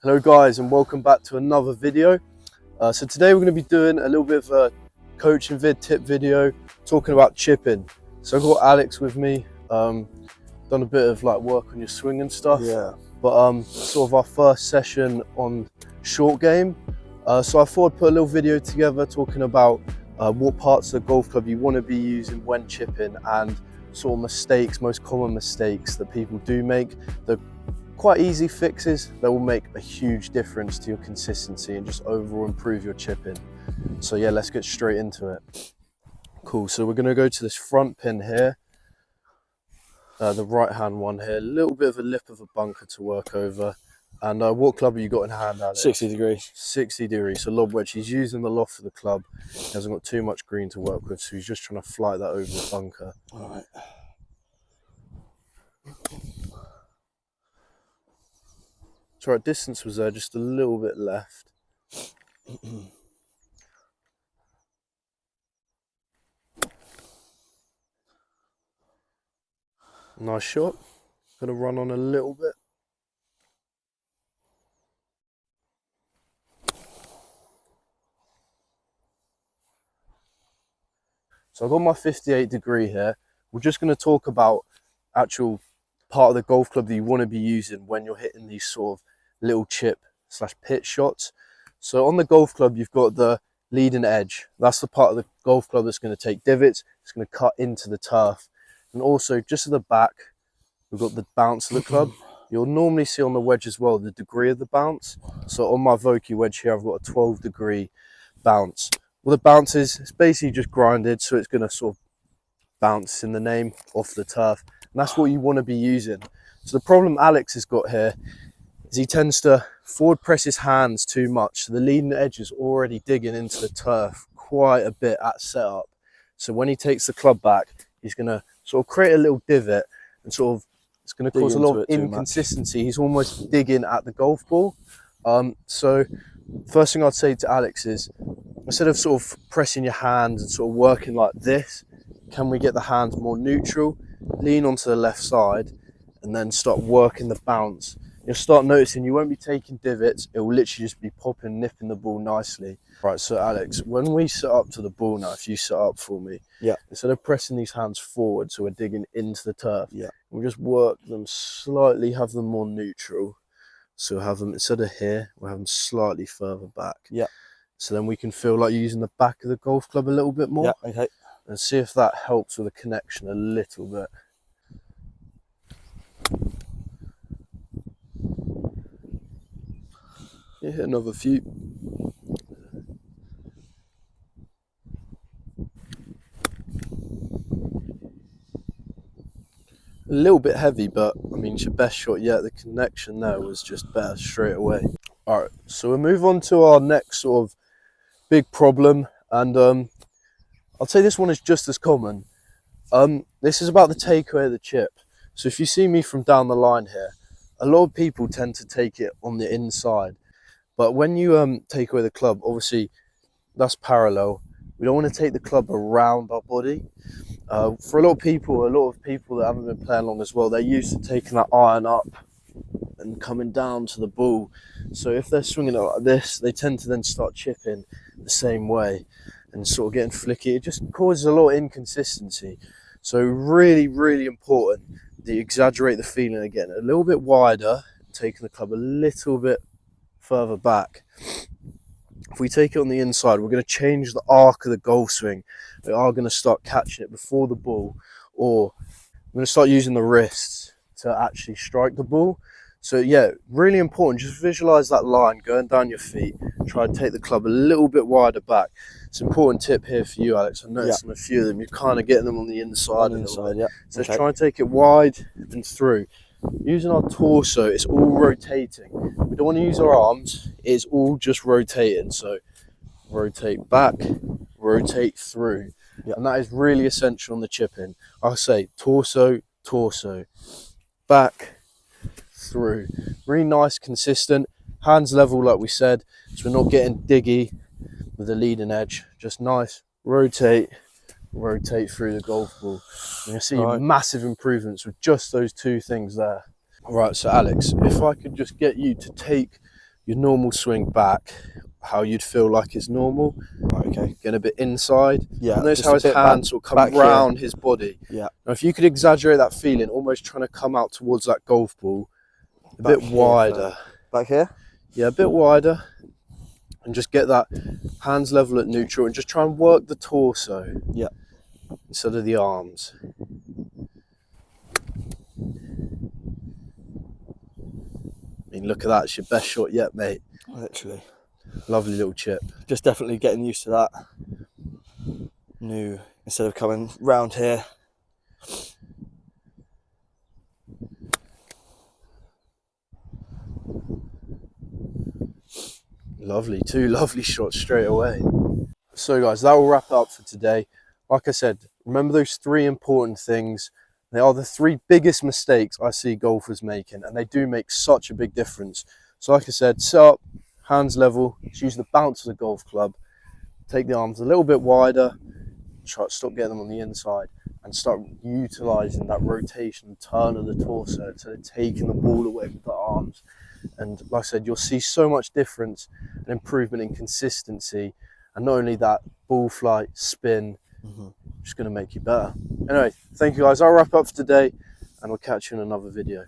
Hello guys, and welcome back to another video. So today we're going to be doing a little bit of a coaching tip video talking about chipping. So I've got Alex with me, done a bit of like work on your swing and stuff. Yeah. But sort of our first session on short game. So I thought I'd put a little video together talking about what parts of the golf club you want to be using when chipping and sort of mistakes, most common mistakes that people do make. The quite easy fixes that will make a huge difference to your consistency and just overall improve your chipping. So yeah, let's get straight into it. Cool, so we're going to go to this front pin here, the right hand one here, a little bit of a lip of a bunker to work over. And what club have you got in hand, Alex? 60 degrees. 60 degrees, so lob wedge. He's using the loft of the club. He hasn't got too much green to work with, so he's just trying to flight that over the bunker. All right. So our distance was there, just a little bit left. Nice shot. Gonna run on a little bit. So I've got my 58 degree here. We're just going to talk about actual part of the golf club that you want to be using when you're hitting these sort of little chip / pitch shots. So on the golf club, you've got the leading edge. That's the part of the golf club that's going to take divots. It's going to cut into the turf. And also just at the back, we've got the bounce of the club. You'll normally see on the wedge as well the degree of the bounce. So on my Vokey wedge here, I've got a 12 degree bounce. Well, the bounce is, it's basically just grinded, so it's going to sort of bounce in the name off the turf. And that's what you want to be using. So the problem Alex has got here is he tends to forward press his hands too much. So the leading edge is already digging into the turf quite a bit at setup. So when he takes the club back, he's going to sort of create a little divot and sort of, it's going to cause a lot of inconsistency. He's almost digging at the golf ball. So first thing I'd say to Alex is, instead of sort of pressing your hands and sort of working like this, can we get the hands more neutral, lean onto the left side, and then start working the bounce. You'll start noticing you won't be taking divots, it will literally just be popping, nipping the ball nicely. Right, so Alex, when we set up to the ball now, if you set up for me, yeah, instead of pressing these hands forward, so we're digging into the turf, yeah, we'll just work them slightly, have them more neutral. So we'll have them, instead of here, we'll have them slightly further back. Yeah. So then we can feel like using the back of the golf club a little bit more. Yeah, okay. And see if that helps with the connection a little bit. Yeah, hit another few. A little bit heavy, but I mean, it's your best shot yet. The connection there was just better straight away. All right, so we'll move on to our next sort of big problem. And I'll say this one is just as common. This is about the takeaway of the chip. So if you see me from down the line here, a lot of people tend to take it on the inside. But when you take away the club, obviously that's parallel. We don't want to take the club around our body. For a lot of people that haven't been playing long as well, they're used to taking that iron up and coming down to the ball. So if they're swinging it like this, they tend to then start chipping the same way and sort of getting flicky. It just causes a lot of inconsistency. So really, really important that you exaggerate the feeling again, a little bit wider, taking the club a little bit further back. If we take it on the inside, we're going to change the arc of the golf swing. We are going to start catching it before the ball, or we're going to start using the wrists to actually strike the ball. So yeah, really important. Just visualize that line going down your feet. Try and take the club a little bit wider back. It's an important tip here for you, Alex. I've noticed on a few of them, you're kind of getting them on the inside. Yeah. So okay, try and take it wide and through. Using our torso, it's all rotating. We don't want to use our arms. It's all just rotating. So rotate back, rotate through. Yeah. And that is really essential on the chipping. I say torso, torso, back, through. Really nice, consistent, hands level like we said, so we're not getting diggy with the leading edge. Just nice, rotate through the golf ball. You're going to see massive improvements with just those two things there. Right, so Alex, if I could just get you to take your normal swing back, how you'd feel like it's normal. Right, okay. Getting a bit inside. Yeah. Notice just how a his bit hands will come back round his body. Yeah. Now, if you could exaggerate that feeling, almost trying to come out towards that golf ball, a Back bit wider. Back here? Yeah, a bit wider. And just get that hands level at neutral and just try and work the torso. Yeah. Instead of the arms. I mean, look at that. It's your best shot yet, mate. Literally. Lovely little chip. Just definitely getting used to that. New, instead of coming round here. Lovely. 2 lovely shots straight away. So guys, that will wrap it up for today. Like I said, remember those 3 important things. They are the 3 biggest mistakes I see golfers making, and they do make such a big difference. So like I said, set up, hands level, just use the bounce of the golf club, take the arms a little bit wider, try to stop getting them on the inside, and start utilising that rotation, turn of the torso, instead of taking the ball away with the arms. And like I said, you'll see so much difference and improvement in consistency. And not only that, ball flight, spin, just going to make you better. Anyway, thank you guys. I'll wrap up for today and I'll catch you in another video.